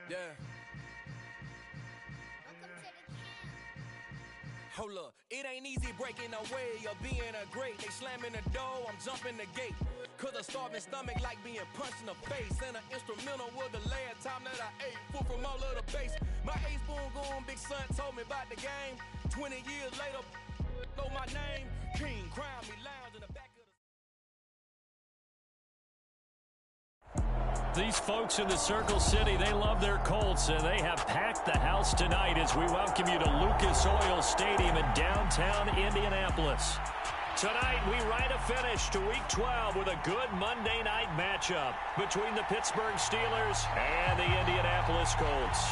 Yeah. Hold up, it ain't easy breaking away or being a great. They slamming the door, I'm jumping the gate. Cause a starving stomach like being punched in the face. And an instrumental was the last time that I ate. Full from all of the bass. My ace boom goon, big son told me about the game. 20 years later, know my name. King, crown me, lounge in the back of the... These folks in the Circle City, they love their Colts, and they have packed the house tonight as we welcome you to Lucas Oil Stadium in downtown Indianapolis. Tonight, we write a finish to Week 12 with a good Monday night matchup between the Pittsburgh Steelers and the Indianapolis Colts.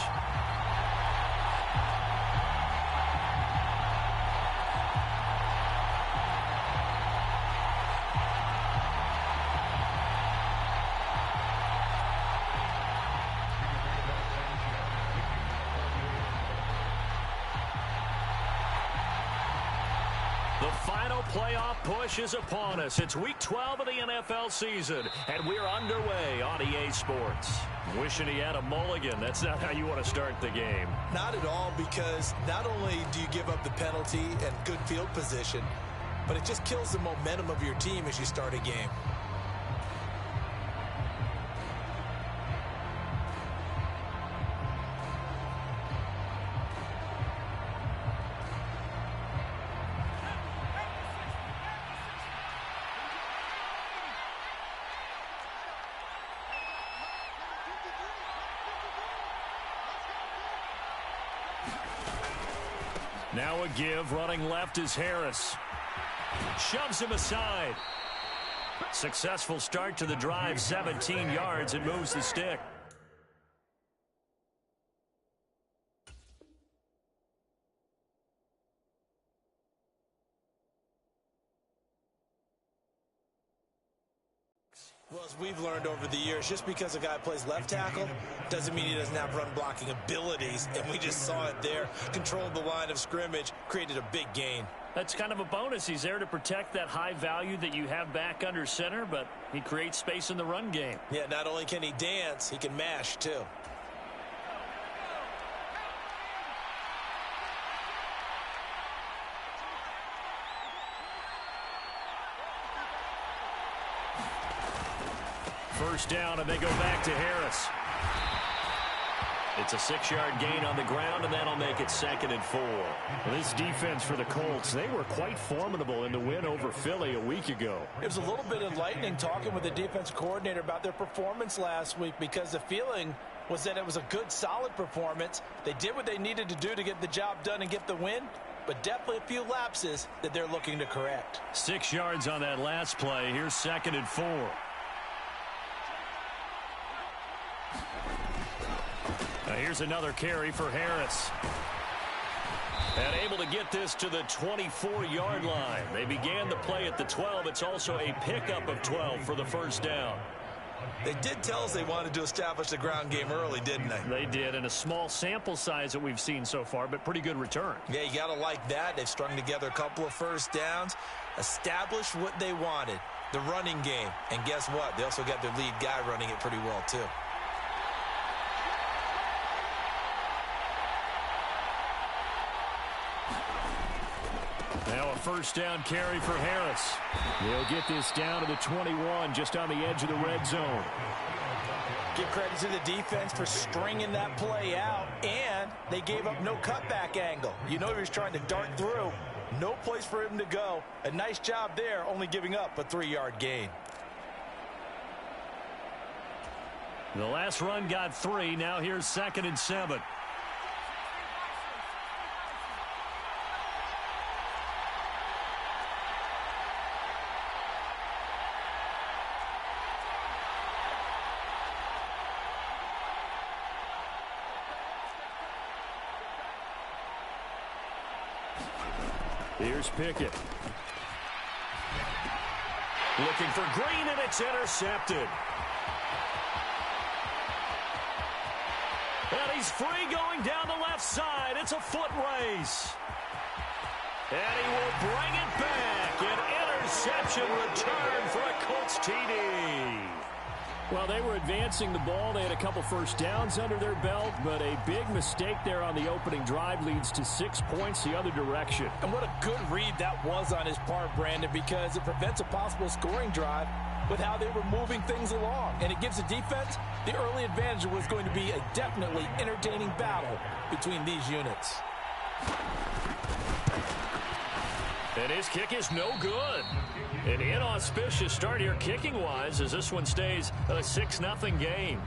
Playoff push is upon us. It's Week 12 of the NFL season, and we're underway on EA Sports. Wishing he had a mulligan. That's not how you want to start the game. Not at all, because not only do you give up the penalty and good field position, but it just kills the momentum of your team as you start a game. Now a give, running left is Harris. Shoves him aside. Successful start to the drive, 17 yards. It moves the stick. Well, as we've learned over the years, just because a guy plays left tackle doesn't mean he doesn't have run-blocking abilities, and we just saw it there. Controlled the line of scrimmage, created a big gain. That's kind of a bonus. He's there to protect that high value that you have back under center, but he creates space in the run game. Yeah, not only can he dance, he can mash, too. First down, and they go back to Harris. It's a 6-yard gain on the ground, and that'll make it 2nd and 4. This defense for the Colts, they were quite formidable in the win over Philly a week ago. It was a little bit enlightening talking with the defense coordinator about their performance last week, because the feeling was that it was a good, solid performance. They did what they needed to do to get the job done and get the win, but definitely a few lapses that they're looking to correct. 6 yards on that last play. Here's 2nd and 4. Here's another carry for Harris. And able to get this to the 24-yard line. They began the play at the 12. It's also a pickup of 12 for the first down. They did tell us they wanted to establish the ground game early, didn't they? They did, and a small sample size that we've seen so far, but pretty good return. Yeah, you got to like that. They've strung together a couple of first downs, established what they wanted, the running game. And guess what? They also got their lead guy running it pretty well, too. Now a first down carry for Harris. They'll get this down to the 21, just on the edge of the red zone. Give credit to the defense for stringing that play out, and they gave up no cutback angle. You know he was trying to dart through. No place for him to go. A nice job there, only giving up a 3-yard gain. The last run got 3. Now here's 2nd and 7. Here's Pickett. Looking for Green, and it's intercepted. And he's free going down the left side. It's a foot race. And he will bring it back. An interception return for a Colts TD. Well, they were advancing the ball. They had a couple first downs under their belt, but a big mistake there on the opening drive leads to 6 points the other direction. And what a good read that was on his part, Brandon, because it prevents a possible scoring drive with how they were moving things along. And it gives the defense the early advantage. Was going to be a definitely entertaining battle between these units. And his kick is no good. An inauspicious start here kicking-wise as this one stays a 6-0 game.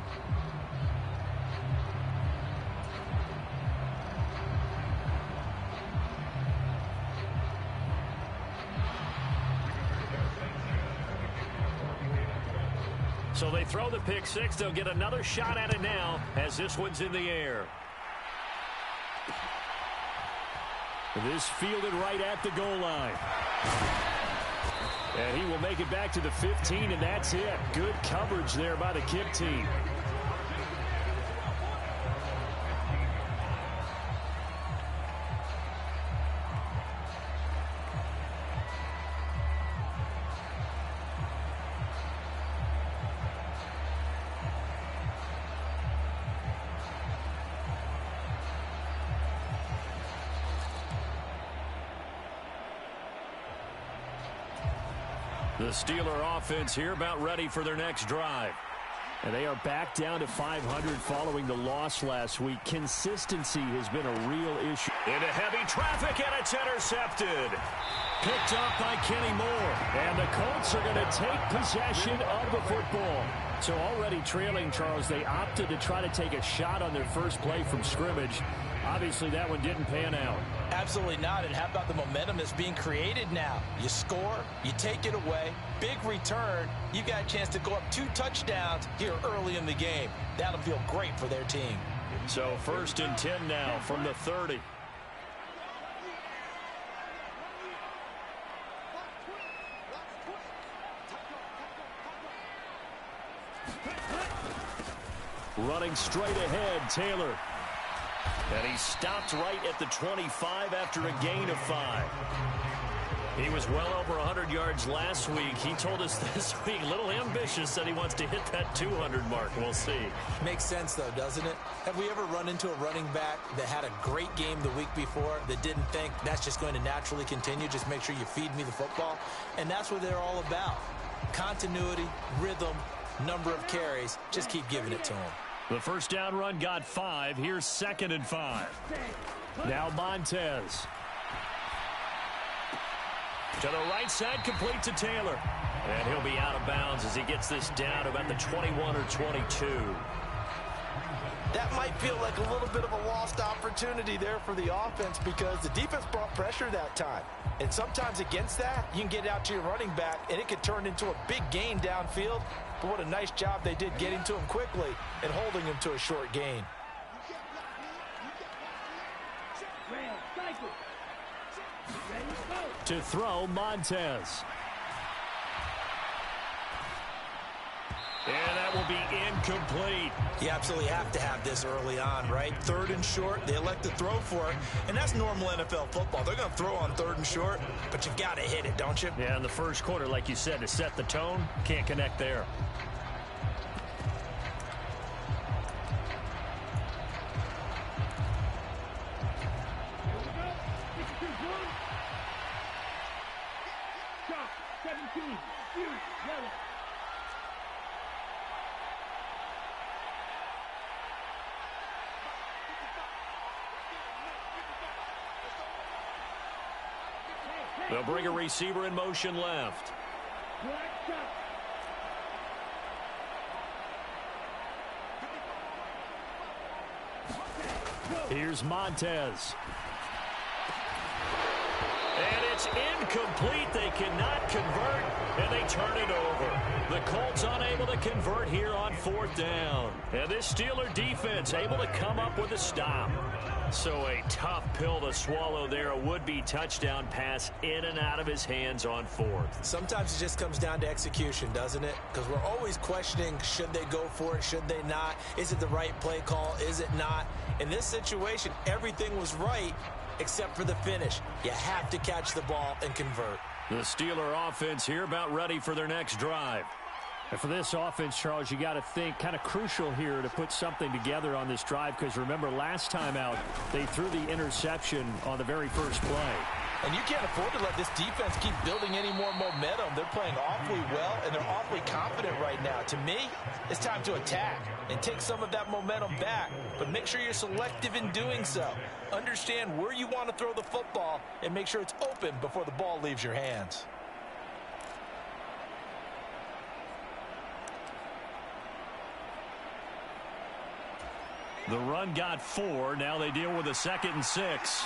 So they throw the pick six. They'll get another shot at it now as this one's in the air. This fielded right at the goal line. And he will make it back to the 15, and that's it. Good coverage there by the kick team. The Steeler offense here about ready for their next drive. And they are back down to 500 following the loss last week. Consistency has been a real issue. Into heavy traffic, and it's intercepted. Picked up by Kenny Moore. And the Colts are going to take possession of the football. So already trailing, Charles, they opted to try to take a shot on their first play from scrimmage. Obviously, that one didn't pan out. Absolutely not. And how about the momentum that's being created now? You score, you take it away, big return. You got a chance to go up 2 touchdowns here early in the game. That'll feel great for their team. So 1st and 10 now from the 30. Running straight ahead, Taylor. And he stopped right at the 25 after a gain of 5. He was well over 100 yards last week. He told us this week, a little ambitious, that he wants to hit that 200 mark. We'll see. Makes sense, though, doesn't it? Have we ever run into a running back that had a great game the week before that didn't think that's just going to naturally continue? Just make sure you feed me the football. And that's what they're all about. Continuity, rhythm, number of carries. Just keep giving it to them. The first down run got 5. Here's 2nd and 5. Now Montez. To the right side, complete to Taylor. And he'll be out of bounds as he gets this down about the 21 or 22. That might feel like a little bit of a lost opportunity there for the offense because the defense brought pressure that time. And sometimes against that, you can get out to your running back, and it could turn into a big gain downfield. But what a nice job they did getting to him quickly and holding him to a short gain. To throw, Montez. And that will be incomplete. You absolutely have to have this early on, right? 3rd and short, they elect to throw for it, and that's normal NFL football. They're going to throw on 3rd and short, but you've got to hit it, don't you? Yeah, in the first quarter, like you said, to set the tone, can't connect there. They'll bring a receiver in motion left. Here's Montez. And it's incomplete. They cannot convert, and they turn it over. The Colts unable to convert here on 4th down. And this Steeler defense able to come up with a stop. So a tough pill to swallow there. A would-be touchdown pass in and out of his hands on 4th. Sometimes it just comes down to execution, doesn't it? Because we're always questioning, should they go for it, should they not? Is it the right play call, is it not? In this situation, everything was right except for the finish. You have to catch the ball and convert. The Steeler offense here about ready for their next drive. And for this offense, Charles, you got to think kind of crucial here to put something together on this drive, because remember last time out they threw the interception on the very first play. And you can't afford to let this defense keep building any more momentum. They're playing awfully well, and they're awfully confident right now. To me, it's time to attack and take some of that momentum back, but make sure you're selective in doing so. Understand where you want to throw the football and make sure it's open before the ball leaves your hands. The run got 4. Now they deal with a 2nd and 6.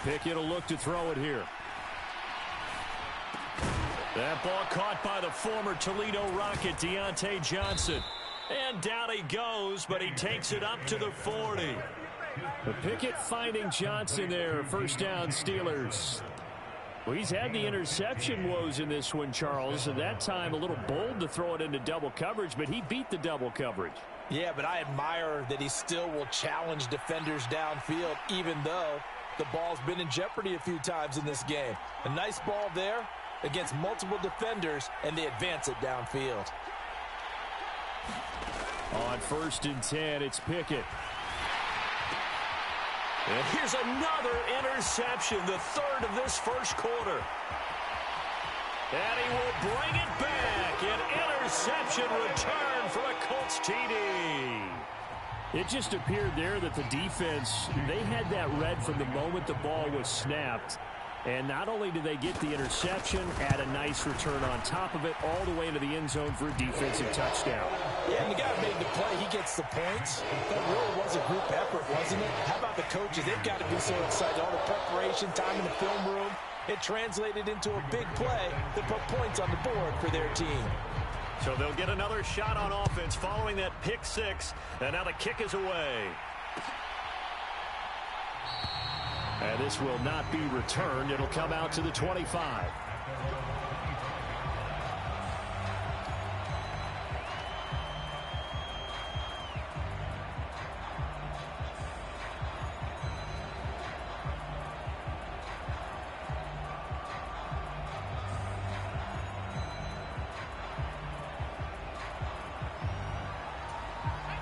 Pickett will look to throw it here. That ball caught by the former Toledo Rocket, Deontay Johnson. And down he goes, but he takes it up to the 40. But Pickett finding Johnson there. First down, Steelers. Well, he's had the interception woes in this one, Charles. At that time, a little bold to throw it into double coverage, but he beat the double coverage. Yeah, but I admire that he still will challenge defenders downfield, even though the ball's been in jeopardy a few times in this game. A nice ball there against multiple defenders, and they advance it downfield. On 1st and 10, it's Pickett. And here's another interception, the 3rd of this first quarter. And he will bring it back. An interception return for a Colts TD. It just appeared there that the defense, they had that read from the moment the ball was snapped. And not only did they get the interception, add a nice return on top of it, all the way into the end zone for a defensive touchdown. Yeah, and the guy made the play. He gets the points. That really was a group effort, wasn't it? How about the coaches? They've got to be so excited. All the preparation, time in the film room, it translated into a big play that put points on the board for their team. So they'll get another shot on offense following that pick 6, and now the kick is away. And this will not be returned. It'll come out to the 25.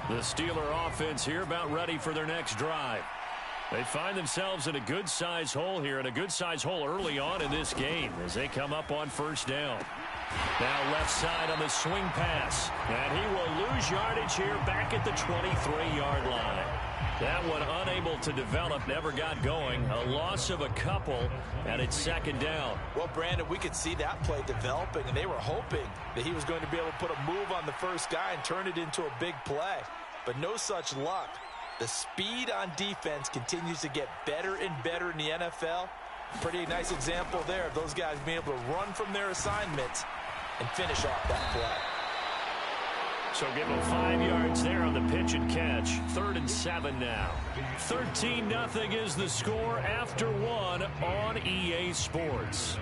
The Steeler offense here about ready for their next drive. They find themselves in a good-sized hole here, and a good-sized hole early on in this game as they come up on 1st down. Now left side on the swing pass, and he will lose yardage here back at the 23-yard line. That one unable to develop, never got going. A loss of a couple, and it's 2nd down. Well, Brandon, we could see that play developing, and they were hoping that he was going to be able to put a move on the first guy and turn it into a big play. But no such luck. The speed on defense continues to get better and better in the NFL. Pretty nice example there of those guys being able to run from their assignments and finish off that play. So give them 5 yards there on the pitch and catch. 3rd and 7 now. 13-0 is the score after 1 on EA Sports.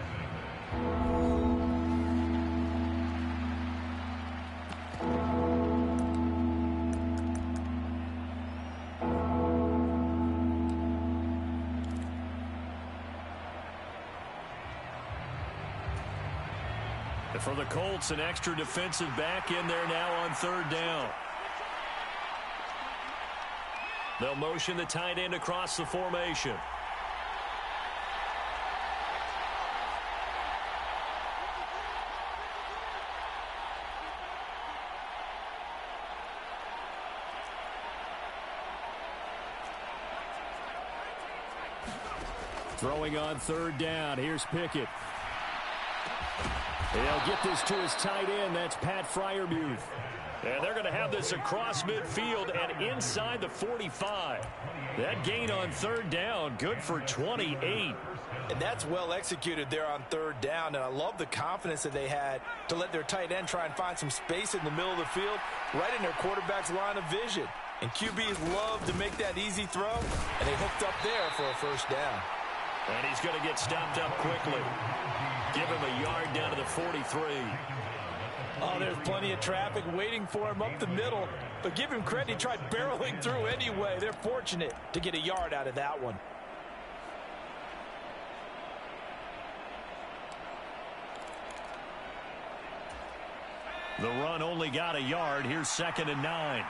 For the Colts, an extra defensive back in there now on 3rd down. They'll motion the tight end across the formation. Throwing on 3rd down. Here's Pickett. They'll get this to his tight end. That's Pat Freiermuth. And they're going to have this across midfield and inside the 45. That gain on 3rd down, good for 28. And that's well executed there on 3rd down. And I love the confidence that they had to let their tight end try and find some space in the middle of the field, right in their quarterback's line of vision. And QBs love to make that easy throw, and they hooked up there for a 1st down. And he's going to get stopped up quickly. Give him a yard down to the 43. Oh, there's plenty of traffic waiting for him up the middle. But give him credit, he tried barreling through anyway. They're fortunate to get a yard out of that one. The run only got a yard. Here's 2nd and 9.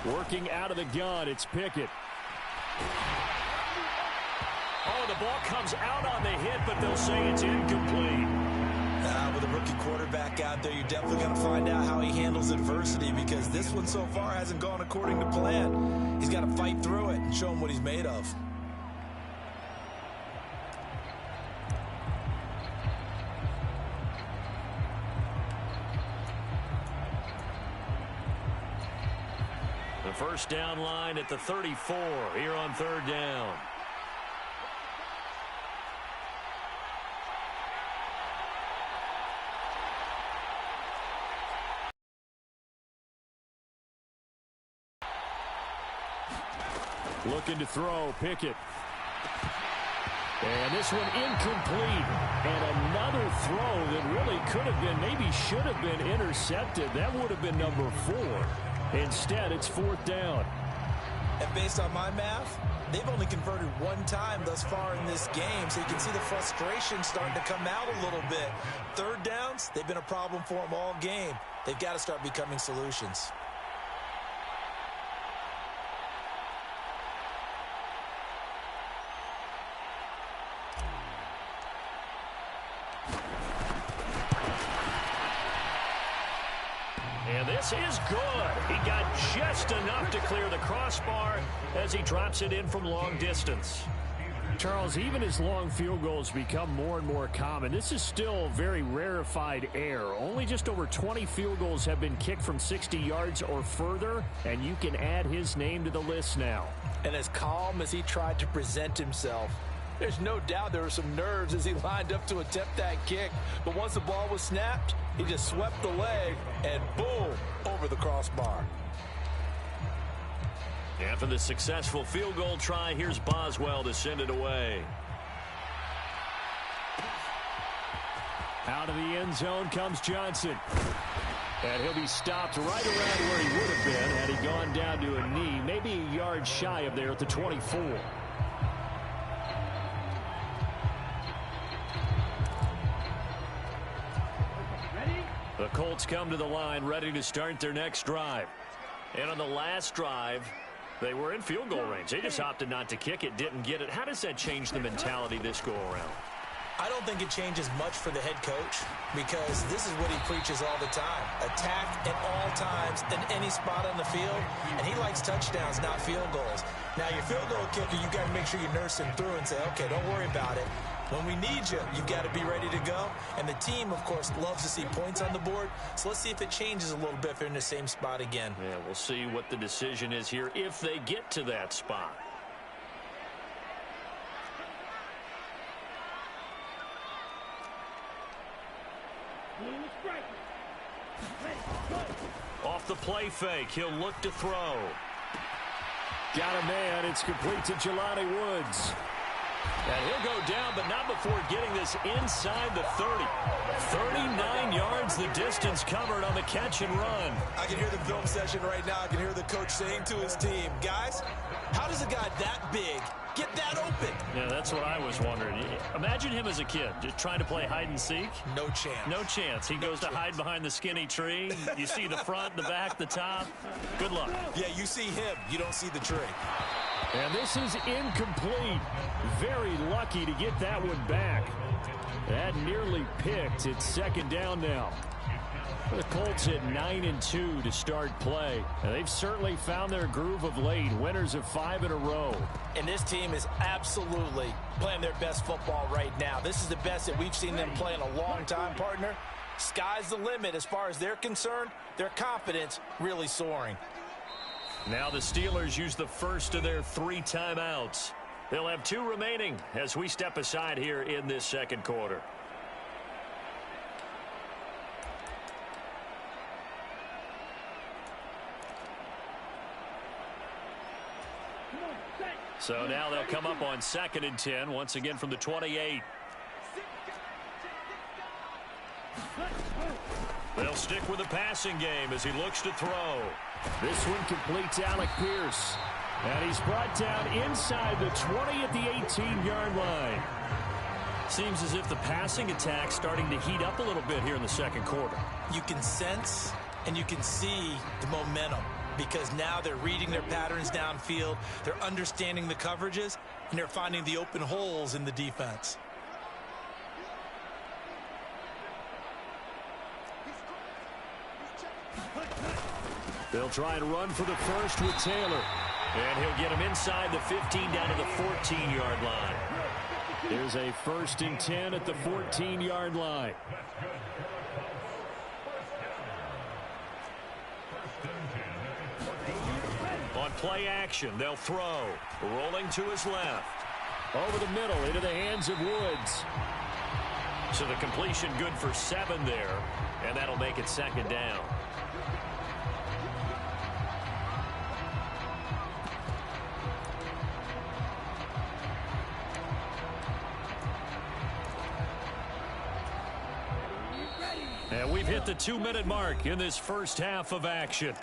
Working out of the gun, it's Pickett. Oh, the ball comes out on the hit, but they'll say it's incomplete. With a rookie quarterback out there, you're definitely going to find out how he handles adversity, because this one so far hasn't gone according to plan. He's got to fight through it and show him what he's made of. The first down line at the 34 here on 3rd down. Looking to throw, Pickett. And this one incomplete. And another throw that really could have been, maybe should have been intercepted. That would have been number 4. Instead, it's 4th down. And based on my math, they've only converted 1 time thus far in this game, so you can see the frustration starting to come out a little bit. 3rd downs, they've been a problem for them all game. They've got to start becoming solutions. And this is good. He got just enough to clear the crossbar as he drops it in from long distance. Charles, even as long field goals become more and more common, this is still very rarefied air. Only just over 20 field goals have been kicked from 60 yards or further, and you can add his name to the list now. And as calm as he tried to present himself, there's no doubt there were some nerves as he lined up to attempt that kick. But once the ball was snapped, he just swept the leg and boom, over the crossbar. After the successful field goal try, here's Boswell to send it away. Out of the end zone comes Johnson. And he'll be stopped right around where he would have been had he gone down to a knee, maybe a yard shy of there at the 24. The Colts come to the line ready to start their next drive. And on the last drive, they were in field goal range. They just opted not to kick it, didn't get it. How does that change the mentality this go-around? I don't think it changes much for the head coach, because this is what he preaches all the time. Attack at all times in any spot on the field, and he likes touchdowns, not field goals. Now, your field goal kicker, you got to make sure you nurse him through and say, okay, don't worry about it. When we need you, you've got to be ready to go. And the team, of course, loves to see points on the board. So let's see if it changes a little bit if they're in the same spot again. Yeah, we'll see what the decision is here if they get to that spot. Off the play fake, he'll look to throw. Got a man. It's complete to Jelani Woods. And he'll go down, but not before getting this inside the 30. 39 yards, the distance covered on the catch and run. I can hear the film session right now. I can hear the coach saying to his team, guys, how does a guy that big get that open? Yeah, that's what I was wondering. Imagine him as a kid, just trying to play hide and seek. No chance. No chance. He goes to hide behind the skinny tree. You see the front, the back, the top. Good luck. Yeah, you see him. You don't see the tree. And this is incomplete. Very lucky to get that one back. That nearly picked. It's 2nd down now. The Colts at 9-2 to start play. And they've certainly found their groove of late. Winners of 5 in a row. And this team is absolutely playing their best football right now. This is the best that we've seen them play in a long time, partner. Sky's the limit as far as they're concerned. Their confidence really soaring. Now the Steelers use the first of their 3 timeouts. They'll have 2 remaining as we step aside here in this second quarter. So now they'll come up on 2nd and 10, once again from the 28. They'll stick with the passing game as he looks to throw. This one completes Alec Pierce. And he's brought down inside the 20 at the 18-yard line. Seems as if the passing attack's starting to heat up a little bit here in the second quarter. You can sense and you can see the momentum because now they're reading their patterns downfield, they're understanding the coverages, and they're finding the open holes in the defense. They'll try and run for the first with Taylor. And he'll get him inside the 15 down to the 14-yard line. There's a 1st and 10 at the 14-yard line. On play action, they'll throw. Rolling to his left. Over the middle into the hands of Woods. So the completion good for 7 there. And that'll make it 2nd down. And we've hit the 2-minute mark in this first half of action.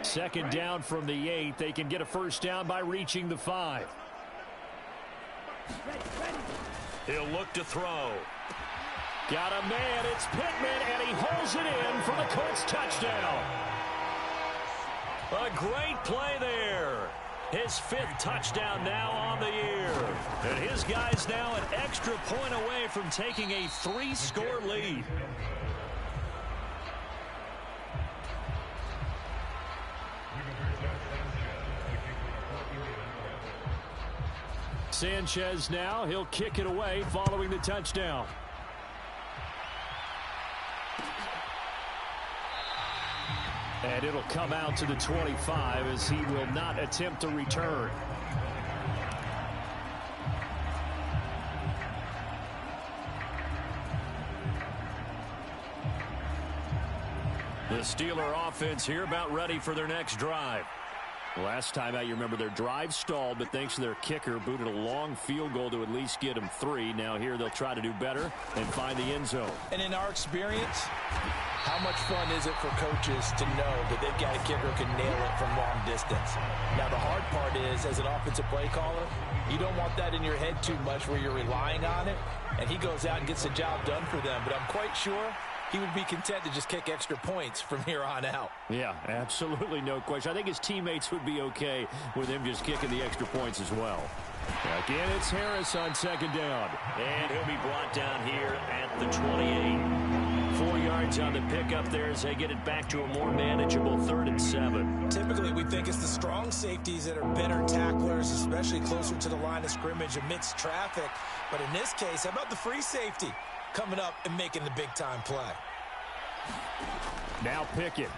Second down from the 8. They can get a first down by reaching the 5. He'll look to throw. Got a man. It's Pittman, and he holds it in for the Colts touchdown. A great play there. His 5th touchdown now on the year. And his guy's now an extra point away from taking a 3-score lead. Sanchez now. He'll kick it away following the touchdown. And it'll come out to the 25 as he will not attempt to return. The Steeler offense here about ready for their next drive. Last time out, you remember their drive stalled, but thanks to their kicker, booted a long field goal to at least get them 3. Now here they'll try to do better and find the end zone. And in our experience, how much fun is it for coaches to know that they've got a kicker who can nail it from long distance? Now the hard part is, as an offensive play caller, you don't want that in your head too much where you're relying on it, and he goes out and gets the job done for them. But I'm quite sure he would be content to just kick extra points from here on out. Yeah, absolutely no question. I think his teammates would be okay with him just kicking the extra points as well. Again, it's Harris on 2nd down. And he'll be brought down here at the 28. 4 yards on the pickup there as they get it back to a more manageable 3rd and 7. Typically, we think it's the strong safeties that are better tacklers, especially closer to the line of scrimmage amidst traffic. But in this case, how about the free safety coming up and making the big-time play? Now Pickett.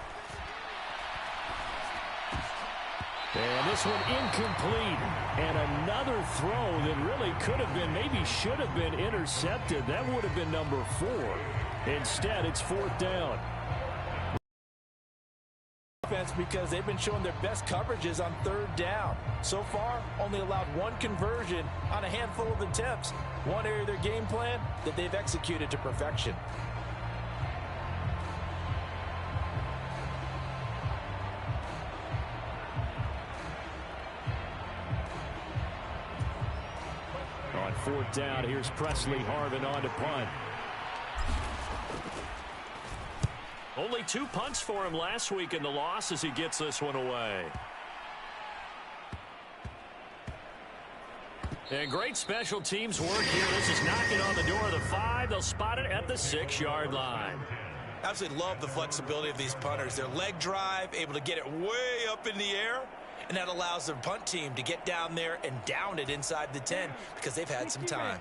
And this one incomplete. And another throw that really could have been, maybe should have been intercepted. That would have been number 4. Instead, it's 4th down. Because they've been showing their best coverages on 3rd down. So far, only allowed 1 conversion on a handful of attempts. One area of their game plan that they've executed to perfection. On 4th down, here's Presley Harvin on to punt. Only 2 punts for him last week in the loss as he gets this one away. And great special teams work here. This is knocking on the door of the 5. They'll spot it at the 6-yard line. Absolutely love the flexibility of these punters. Their leg drive, able to get it way up in the air, and that allows their punt team to get down there and down it inside the 10 because they've had some time.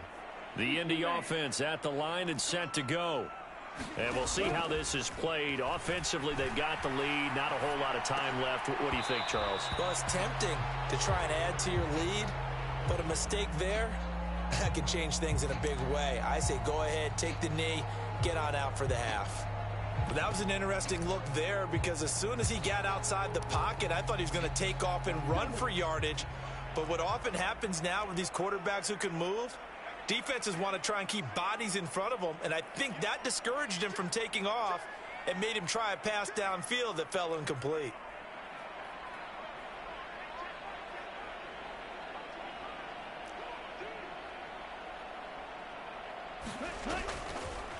The Indy offense at the line and set to go. And we'll see how this is played. Offensively, they've got the lead. Not a whole lot of time left. What do you think, Charles? Well, it's tempting to try and add to your lead, but a mistake there, that could change things in a big way. I say go ahead, take the knee, get on out for the half. But that was an interesting look there because as soon as he got outside the pocket, I thought he was going to take off and run for yardage. But what often happens now with these quarterbacks who can move, defenses want to try and keep bodies in front of them, and I think that discouraged him from taking off and made him try a pass downfield that fell incomplete.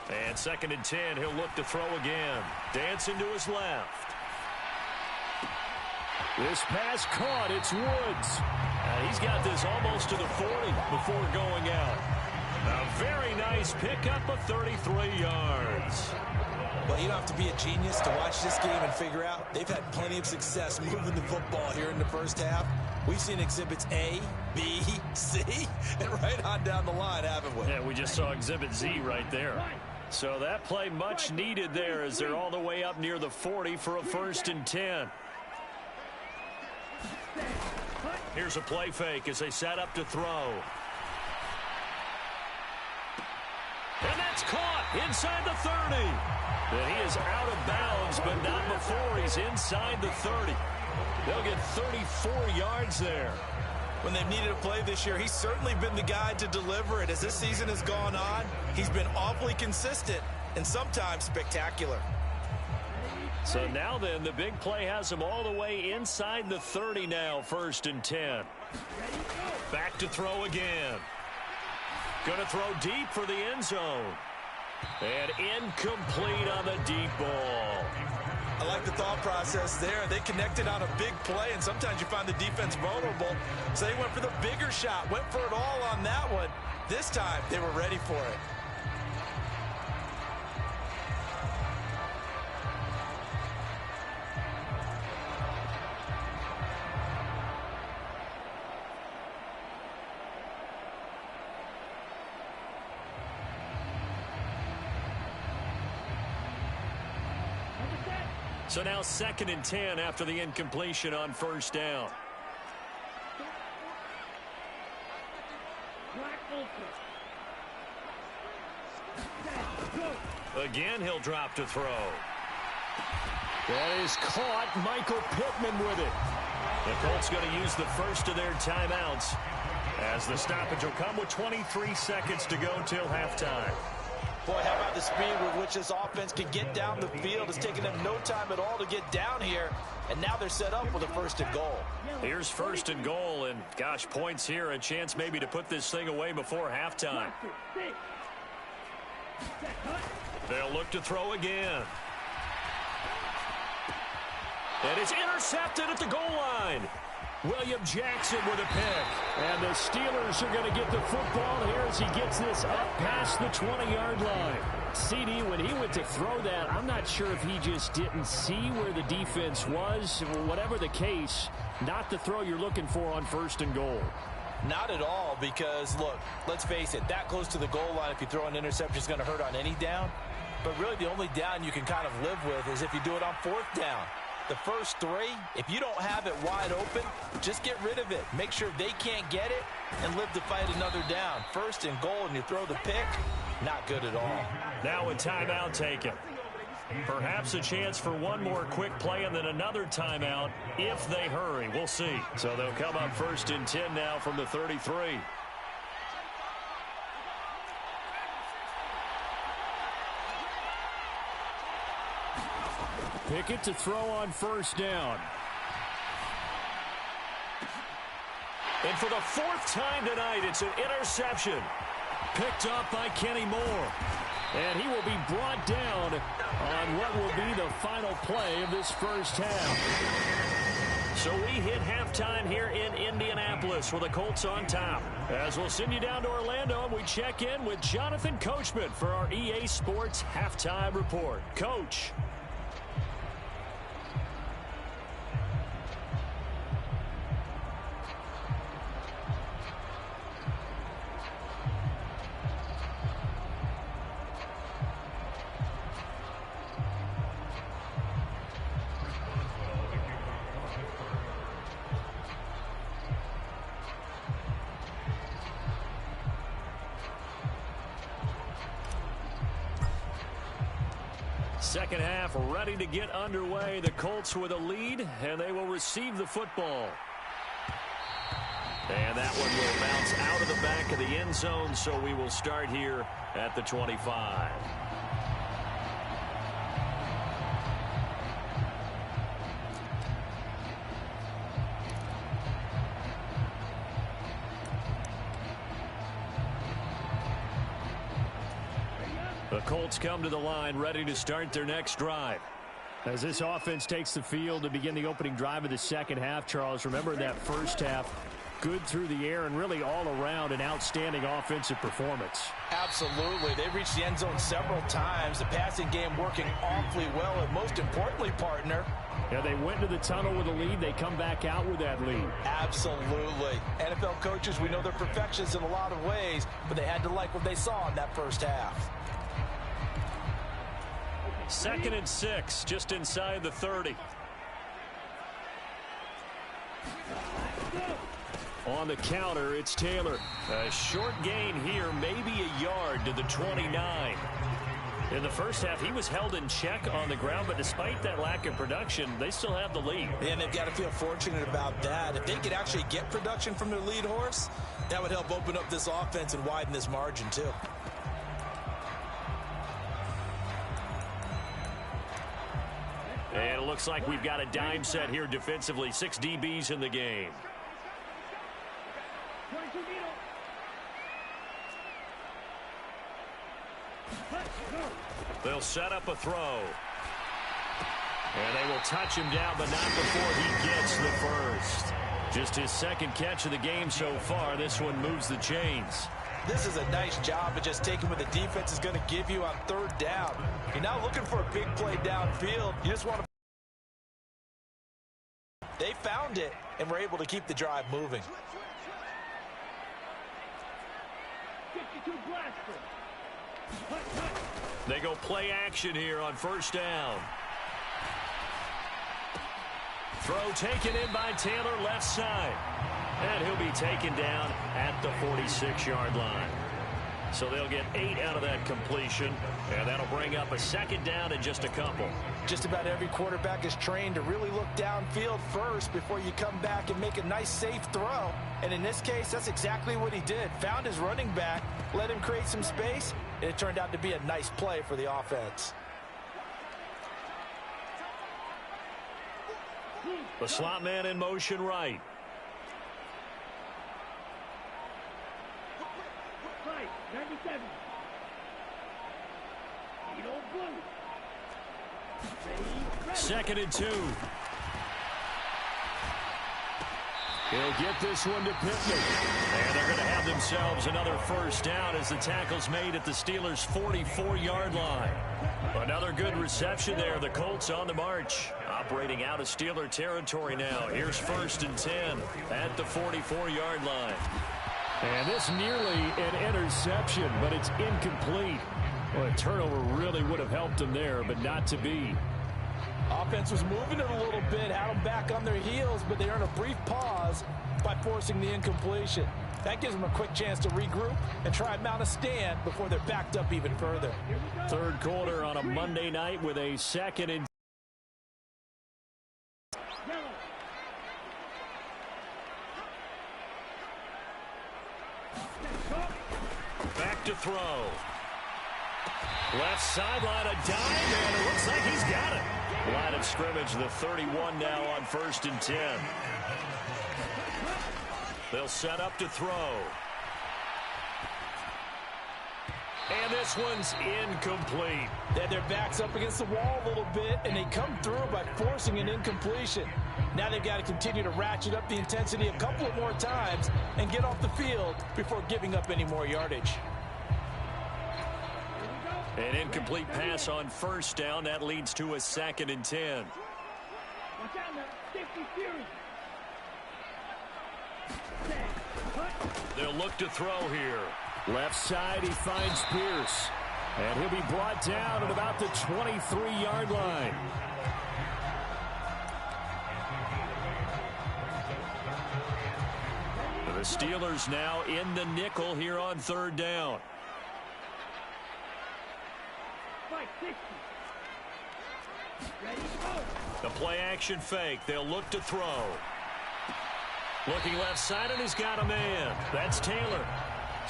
And 2nd and 10, he'll look to throw again. Dancing to his left. This pass caught. It's Woods. And he's got this almost to the 40 before going out. A very nice pickup of 33 yards. Well, you don't have to be a genius to watch this game and figure out they've had plenty of success moving the football here in the first half. We've seen exhibits A, B, C, and right on down the line, haven't we? Yeah, we just saw exhibit Z right there. So that play much needed there as they're all the way up near the 40 for a 1st and 10. Here's a play fake as they set up to throw. And that's caught inside the 30. And he is out of bounds, but not before he's inside the 30. They'll get 34 yards there. When they've needed a play this year, he's certainly been the guy to deliver it. As this season has gone on, he's been awfully consistent and sometimes spectacular. So now then, the big play has him all the way inside the 30 now, 1st and 10. Back to throw again. Going to throw deep for the end zone. And incomplete on the deep ball. I like the thought process there. They connected on a big play, and sometimes you find the defense vulnerable. So they went for the bigger shot, went for it all on that one. This time, they were ready for it. So now 2nd and 10 after the incompletion on 1st down. Again, he'll drop to throw. That is caught. Michael Pittman with it. The Colts going to use the first of their timeouts as the stoppage will come with 23 seconds to go till halftime. Boy, how about the speed with which this offense can get down the field? It's taken them no time at all to get down here, and now they're set up with a 1st and goal. Here's 1st and goal, and gosh, points here, a chance maybe to put this thing away before halftime. They'll look to throw again. And it's intercepted at the goal line. William Jackson with a pick. And the Steelers are going to get the football here as he gets this up past the 20-yard line. CD, when he went to throw that, I'm not sure if he just didn't see where the defense was. Whatever the case, not the throw you're looking for on 1st and goal. Not at all, because, look, let's face it, that close to the goal line, if you throw an interception, is going to hurt on any down. But really the only down you can kind of live with is if you do it on 4th down. The first 3, if you don't have it wide open, just get rid of it. Make sure they can't get it and live to fight another down. 1st and goal, and you throw the pick, not good at all. Now a timeout taken. Perhaps a chance for one more quick play and then another timeout if they hurry. We'll see. So they'll come up 1st and 10 now from the 33. Pickett to throw on 1st down. And for the 4th time tonight, it's an interception. Picked up by Kenny Moore. And he will be brought down on what will be the final play of this first half. So we hit halftime here in Indianapolis with the Colts on top. As we'll send you down to Orlando, and we check in with Jonathan Coachman for our EA Sports Halftime Report. Coach. Second half ready to get underway. The Colts with a lead, and they will receive the football. And that one will bounce out of the back of the end zone, so we will start here at the 25. The Colts come to the line, ready to start their next drive. As this offense takes the field to begin the opening drive of the second half, Charles, remember that first half, good through the air and really all around an outstanding offensive performance. Absolutely. They reached the end zone several times. The passing game working awfully well, and most importantly, partner, yeah, they went to the tunnel with a lead. They come back out with that lead. Absolutely. NFL coaches, we know they're perfectionists in a lot of ways, but they had to like what they saw in that first half. 2nd and 6, just inside the 30. On the counter, it's Taylor. A short gain here, maybe a yard to the 29. In the first half, he was held in check on the ground, but despite that lack of production, they still have the lead. And they've got to feel fortunate about that. If they could actually get production from their lead horse, that would help open up this offense and widen this margin, too. And it looks like we've got a dime set here defensively. 6 DBs in the game. They'll set up a throw. And they will touch him down, but not before he gets the first. Just his second catch of the game so far. This one moves the chains. This is a nice job of just taking what the defense is going to give you on third down. You're not looking for a big play downfield. You just want to... They found it and were able to keep the drive moving. They go play action here on first down. Throw taken in by Taylor, left side. And he'll be taken down at the 46-yard line. So they'll get 8 out of that completion, and that'll bring up a second down in just a couple. Just about every quarterback is trained to really look downfield first before you come back and make a nice, safe throw. And in this case, that's exactly what he did. Found his running back, let him create some space, and it turned out to be a nice play for the offense. The slot man in motion right. Second and 2. He'll get this one to Pittman. And they're going to have themselves another first down as the tackle's made at the Steelers' 44-yard line. Another good reception there. The Colts on the march. Operating out of Steeler territory now. Here's 1st and 10 at the 44-yard line. And this nearly an interception, but it's incomplete. Well, a turnover really would have helped them there, but not to be. Offense was moving it a little bit, had them back on their heels, but they earned a brief pause by forcing the incompletion. That gives them a quick chance to regroup and try and mount a stand before they're backed up even further. Third quarter on a Monday night with a 2nd and... Back to throw. Left sideline, a dive, and it looks like he's got it. Line of scrimmage, the 31 now on 1st and 10. They'll set up to throw. And this one's incomplete. They had their backs up against the wall a little bit, and they come through by forcing an incompletion. Now they've got to continue to ratchet up the intensity a couple of more times and get off the field before giving up any more yardage. An incomplete pass on first down. That leads to a 2nd and 10. They'll look to throw here. Left side, he finds Pierce. And he'll be brought down at about the 23-yard line. The Steelers now in the nickel here on 3rd down. The play action fake. They'll look to throw. Looking left side, and he's got a man. That's Taylor.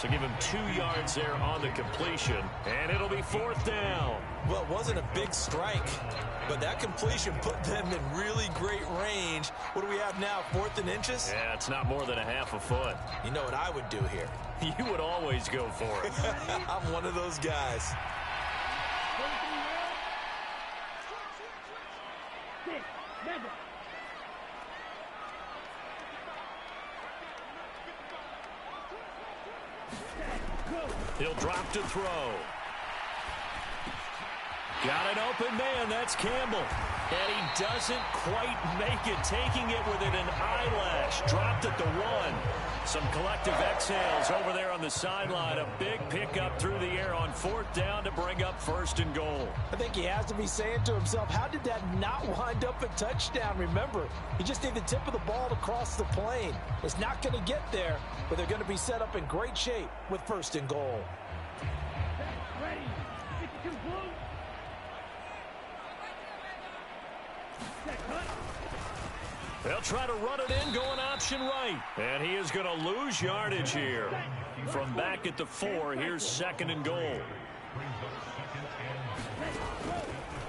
So give him 2 yards there on the completion, and it'll be 4th down. Well, it wasn't a big strike, but that completion put them in really great range. What do we have now, 4th and inches? Yeah, it's not more than a half a foot. You know what I would do here? You would always go for it. I'm one of those guys. He'll drop to throw. Got an open man. That's Campbell. And he doesn't quite make it, taking it within an eyelash. Dropped at the 1. Some collective exhales over there on the sideline. A big pickup through the air on 4th down to bring up 1st and goal. I think he has to be saying to himself, how did that not wind up a touchdown? Remember, you just need the tip of the ball to cross the plane. It's not going to get there, but they're going to be set up in great shape with 1st and goal. Ready. 52 blue. They'll try to run it in, going option right. And he is going to lose yardage here. From back at the 4, here's 2nd and goal.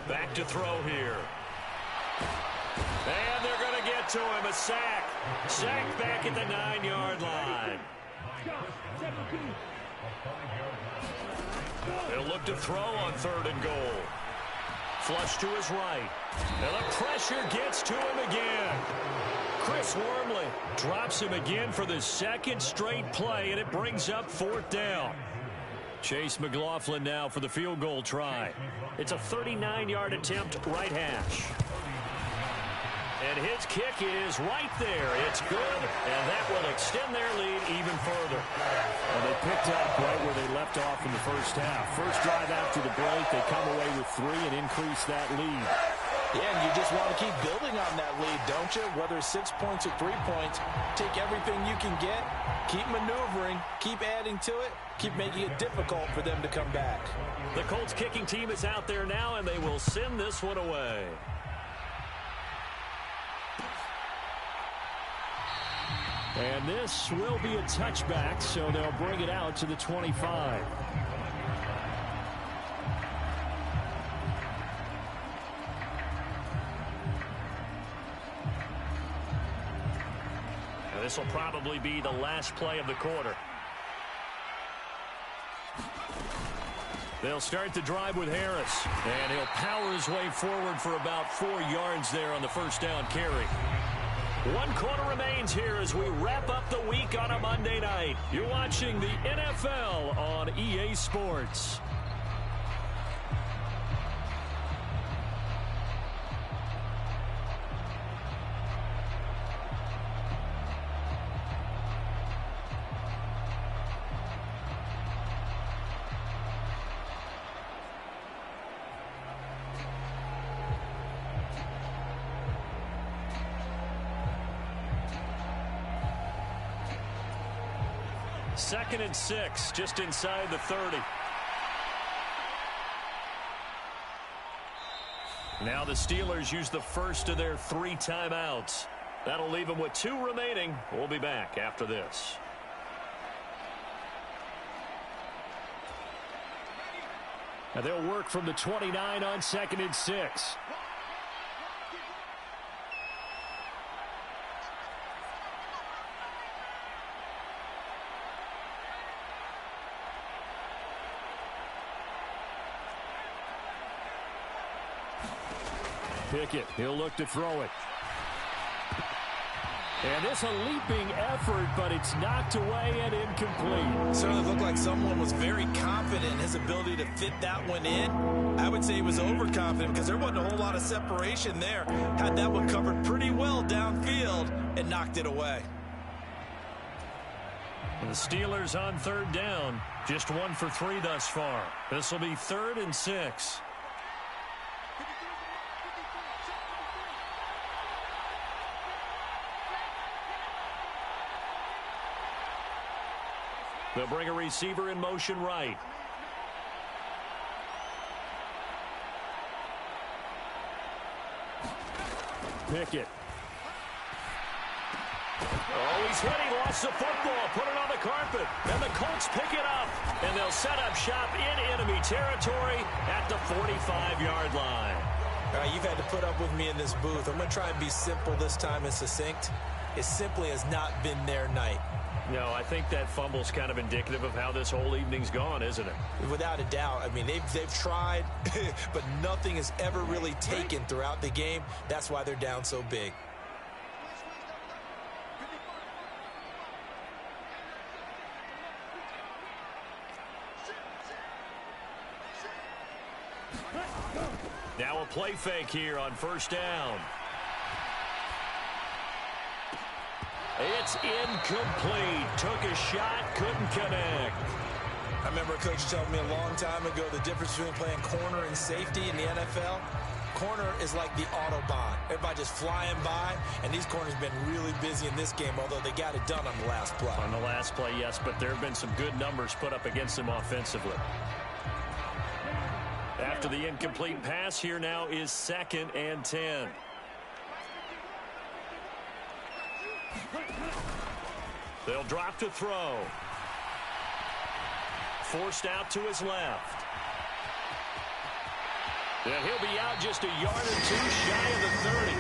Back to throw here. And they're going to get to him. A sack. Sacked back at the 9-yard line. They'll look to throw on 3rd and goal. Flush to his right. And the pressure gets to him again. Chris Wormley drops him again for the 2nd straight play, and it brings up 4th down. Chase McLaughlin now for the field goal try. It's a 39-yard attempt, right hash. And his kick is right there. It's good, and that will extend their lead even further. And they picked up right where they left off in the first half. First drive after the break, they come away with 3 and increase that lead. Yeah, and you just want to keep building on that lead, don't you? Whether it's 6 points or 3 points, take everything you can get, keep maneuvering, keep adding to it, keep making it difficult for them to come back. The Colts kicking team is out there now, and they will send this one away. And this will be a touchback, so they'll bring it out to the 25. Now this will probably be the last play of the quarter. They'll start the drive with Harris, and he'll power his way forward for about 4 yards there on the first down carry. 1 quarter remains here as we wrap up the week on a Monday night. You're watching the NFL on EA Sports. Second and 6, just inside the 30. Now the Steelers use the first of their 3 timeouts. That'll leave them with 2 remaining. We'll be back after this. And they'll work from the 29 on 2nd and 6. Pickett, he'll look to throw it. And this a leaping effort, but it's knocked away and incomplete. Certainly looked like someone was very confident in his ability to fit that one in. I would say he was overconfident because there wasn't a whole lot of separation there. Had that one covered pretty well downfield and knocked it away. The Steelers on 3rd down. Just 1 for 3 thus far. This will be 3rd and 6. They'll bring a receiver in motion right. Pickett. Oh, he's hit. He lost the football. Put it on the carpet. And the Colts pick it up. And they'll set up shop in enemy territory at the 45-yard line. All right, you've had to put up with me in this booth. I'm going to try and be simple this time and succinct. It simply has not been their night. No, I think that fumble's kind of indicative of how this whole evening's gone, isn't it? Without a doubt. I mean, they've tried, but nothing has ever really taken throughout the game. That's why they're down so big. Now a play fake here on first down. It's incomplete. Took a shot, couldn't connect. I remember a coach telling me a long time ago the difference between playing corner and safety in the NFL. Corner is like the Autobahn. Everybody just flying by, and these corners have been really busy in this game, although they got it done on the last play. On the last play, yes, but there have been some good numbers put up against them offensively. After the incomplete pass, here now is 2nd and 10. They'll drop to throw. Forced out to his left. And he'll be out just a yard or two shy of the 30.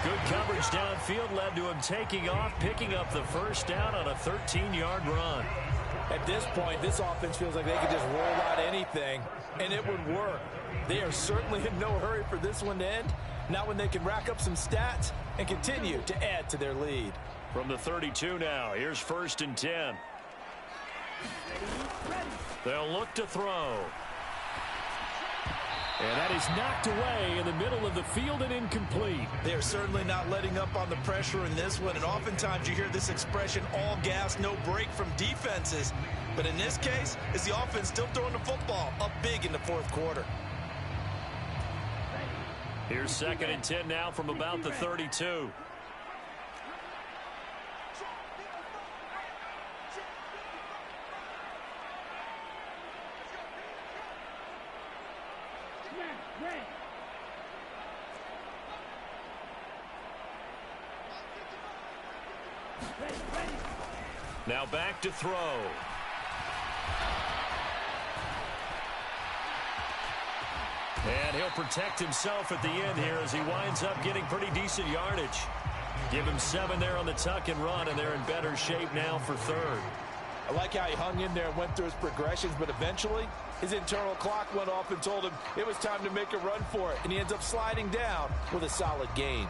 Good coverage downfield led to him taking off, picking up the first down on a 13-yard run. At this point, this offense feels like they could just roll out anything, and it would work. They are certainly in no hurry for this one to end. Not when they can rack up some stats and continue to add to their lead. From the 32 now, here's 1st and 10. They'll look to throw. And that is knocked away in the middle of the field and incomplete. They are certainly not letting up on the pressure in this one, and oftentimes you hear this expression, all gas, no break from defenses. But in this case, is the offense still throwing the football up big in the 4th quarter. Here's 2nd and 10 now from about the 32. Now back to throw. And he'll protect himself at the end here as he winds up getting pretty decent yardage. Give him 7 there on the tuck and run, and they're in better shape now for 3rd. I like how he hung in there and went through his progressions, but eventually his internal clock went off and told him it was time to make a run for it, and he ends up sliding down with a solid gain.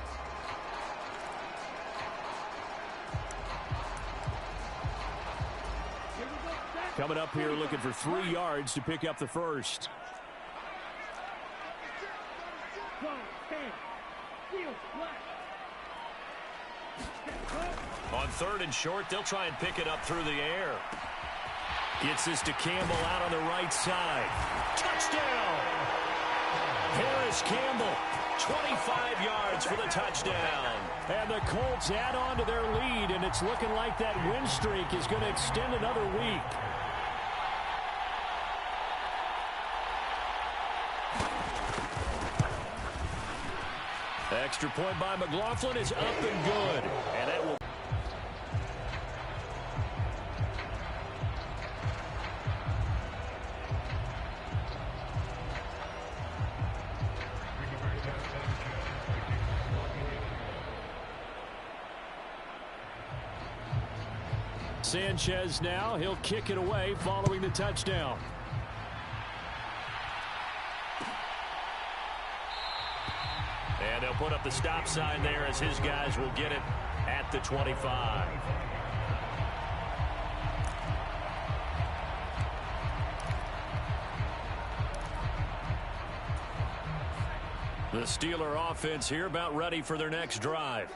Coming up here looking for 3 yards to pick up the first. On 3rd and short, they'll try and pick it up through the air. Gets this to Campbell out on the right side. Touchdown! Harris Campbell, 25 yards for the touchdown. And the Colts add on to their lead, and it's looking like that win streak is going to extend another week. Extra point by McLaughlin is up and good. And that will... Sanchez now, he'll kick it away following the touchdown. And they'll put up the stop sign there as his guys will get it at the 25. The Steeler offense here about ready for their next drive.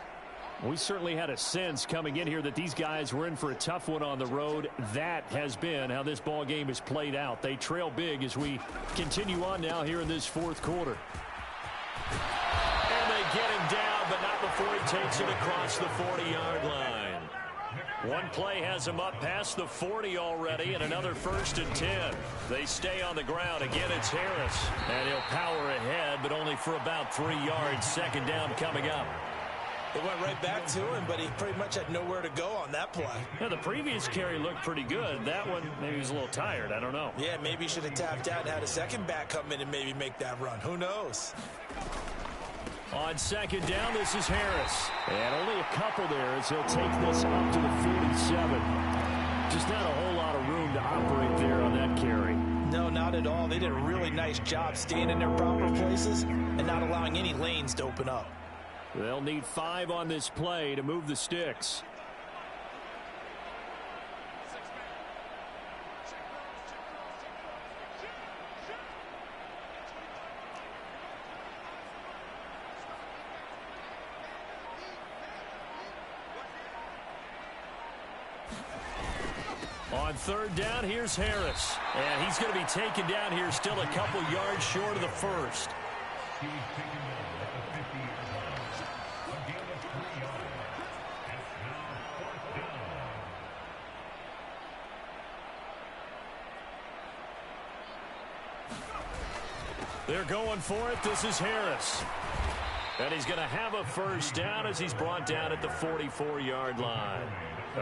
We certainly had a sense coming in here that these guys were in for a tough one on the road. That has been how this ball game has played out. They trail big as we continue on now here in this 4th quarter. And they get him down, but not before he takes it across the 40-yard line. One play has him up past the 40 already, and another 1st and 10. They stay on the ground. Again, it's Harris. And he'll power ahead, but only for about 3 yards. 2nd down coming up. It went right back to him, but he pretty much had nowhere to go on that play. Yeah, the previous carry looked pretty good. That one, maybe he was a little tired. I don't know. Yeah, maybe he should have tapped out and had a second back come in and maybe make that run. Who knows? On second down, this is Harris. And only a couple there as he'll take this up to the 47. Just not a whole lot of room to operate there on that carry. No, not at all. They did a really nice job staying in their proper places and not allowing any lanes to open up. They'll need 5 on this play to move the sticks. On third down, here's Harris. And he's going to be taken down here still a couple yards short of the first. They're going for it. This is Harris. And he's going to have a first down as he's brought down at the 44-yard line.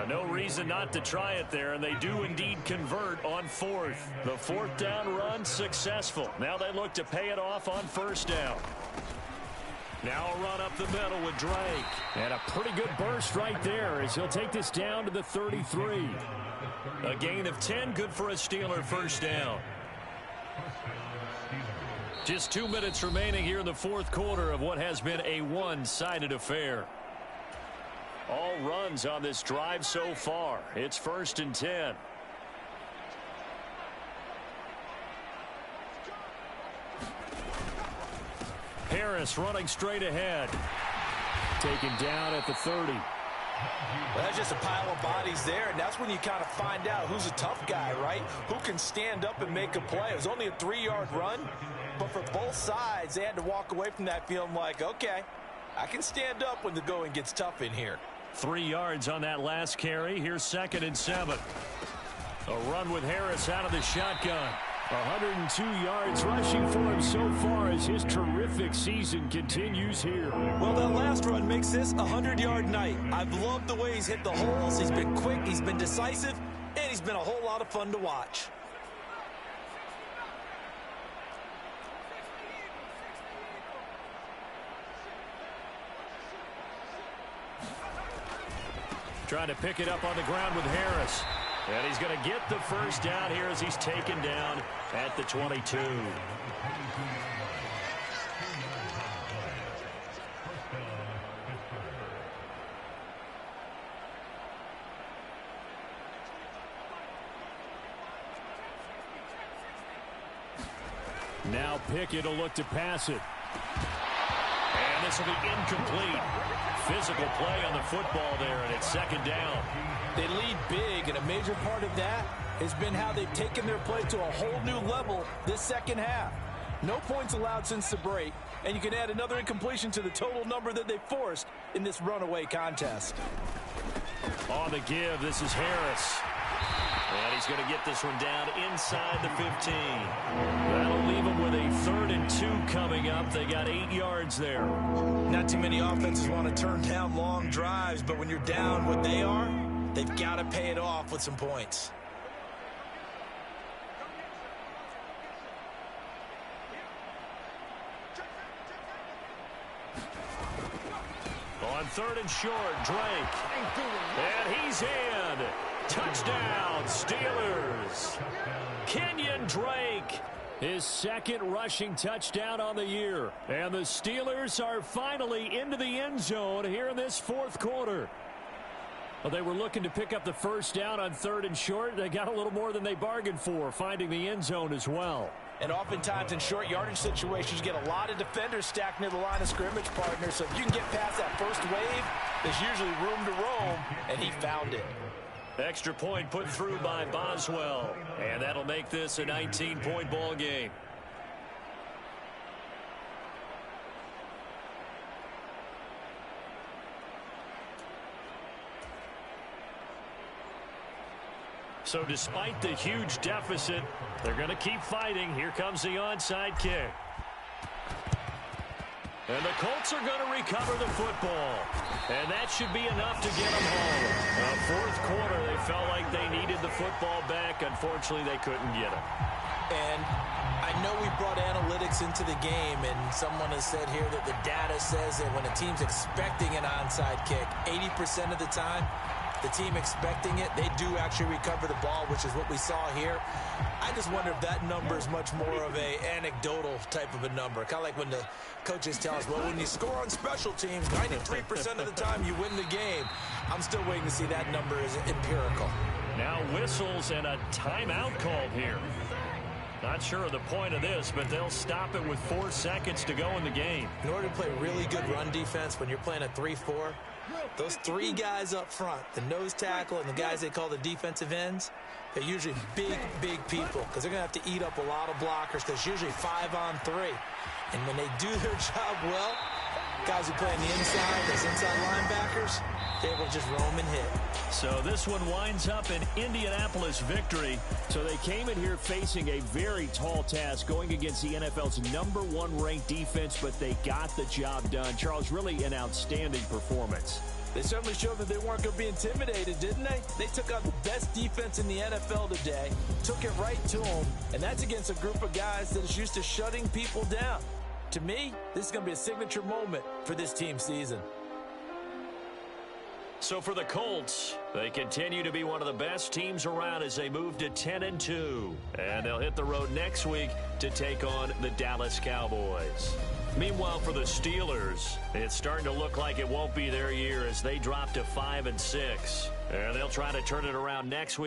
No reason not to try it there, and they do indeed convert on fourth. The fourth down run successful. Now they look to pay it off on first down. Now a run up the middle with Drake. And a pretty good burst right there as he'll take this down to the 33. A gain of 10, good for a Steeler first down. Just 2 minutes remaining here in the fourth quarter of what has been a one-sided affair. All runs on this drive so far. It's 1st and 10. Harris running straight ahead. Taken down at the 30. Well, that's just a pile of bodies there, and that's when you kind of find out who's a tough guy, right? Who can stand up and make a play. It was only a 3-yard run, but for both sides, they had to walk away from that feeling like, okay, I can stand up when the going gets tough in here. 3 yards on that last carry. Here's 2nd and 7. A run with Harris out of the shotgun. 102 yards rushing for him so far as his terrific season continues here. Well, that last run makes this a 100-yard night. I've loved the way he's hit the holes. He's been quick, he's been decisive, and he's been a whole lot of fun to watch. Trying to pick it up on the ground with Harris. And he's going to get the first down here as he's taken down at the 22. Now Pickett will look to pass it. And this will be incomplete. Physical play on the football there, and it's 2nd down. They lead big, and a major part of that has been how they've taken their play to a whole new level this second half. No points allowed since the break, and you can add another incompletion to the total number that they forced in this runaway contest. On the give, this is Harris. And he's going to get this one down inside the 15. That'll leave him with a 3rd and 2 coming up. They got 8 yards there. Not too many offenses want to turn down long drives, but when you're down what they are, they've got to pay it off with some points. On 3rd and short, Drake. And he's in. Touchdown, Steelers. Kenyon Drake. His 2nd rushing touchdown on the year. And the Steelers are finally into the end zone here in this fourth quarter. Well, they were looking to pick up the first down on 3rd and short. They got a little more than they bargained for, finding the end zone as well. And oftentimes in short yardage situations, you get a lot of defenders stacked near the line of scrimmage, partner. So if you can get past that first wave, there's usually room to roam, and he found it. Extra point put through by Boswell. And that'll make this a 19-point ball game. So despite the huge deficit, they're going to keep fighting. Here comes the onside kick. And the Colts are going to recover the football. And that should be enough to get them home. Fourth quarter, they felt like they needed the football back. Unfortunately, they couldn't get it. And I know we brought analytics into the game, and someone has said here that the data says that when a team's expecting an onside kick, 80% of the time, the team expecting it, they do actually recover the ball, which is what we saw here. I just wonder if that number is much more of a anecdotal type of a number. Kind of like when the coaches tell us, well, when you score on special teams, 93% of the time you win the game. I'm still waiting to see that number is empirical. Now whistles and a timeout called here. Not sure of the point of this, but they'll stop it with 4 seconds to go in the game. In order to play really good run defense when you're playing a 3-4, those 3 guys up front, the nose tackle and the guys they call the defensive ends, they're usually big, big people because they're going to have to eat up a lot of blockers because usually 5 on 3. And when they do their job well, guys who play on the inside, those inside linebackers, they're able to just roam and hit. So this one winds up an Indianapolis victory. So they came in here facing a very tall task going against the NFL's #1 ranked defense, but they got the job done. Charles, really an outstanding performance. They certainly showed that they weren't going to be intimidated, didn't they? They took out the best defense in the NFL today, took it right to them, and that's against a group of guys that is used to shutting people down. To me, this is going to be a signature moment for this team's season. So for the Colts, they continue to be one of the best teams around as they move to 10-2. And they'll hit the road next week to take on the Dallas Cowboys. Meanwhile, for the Steelers, it's starting to look like it won't be their year as they drop to 5-6. And they'll try to turn it around next week.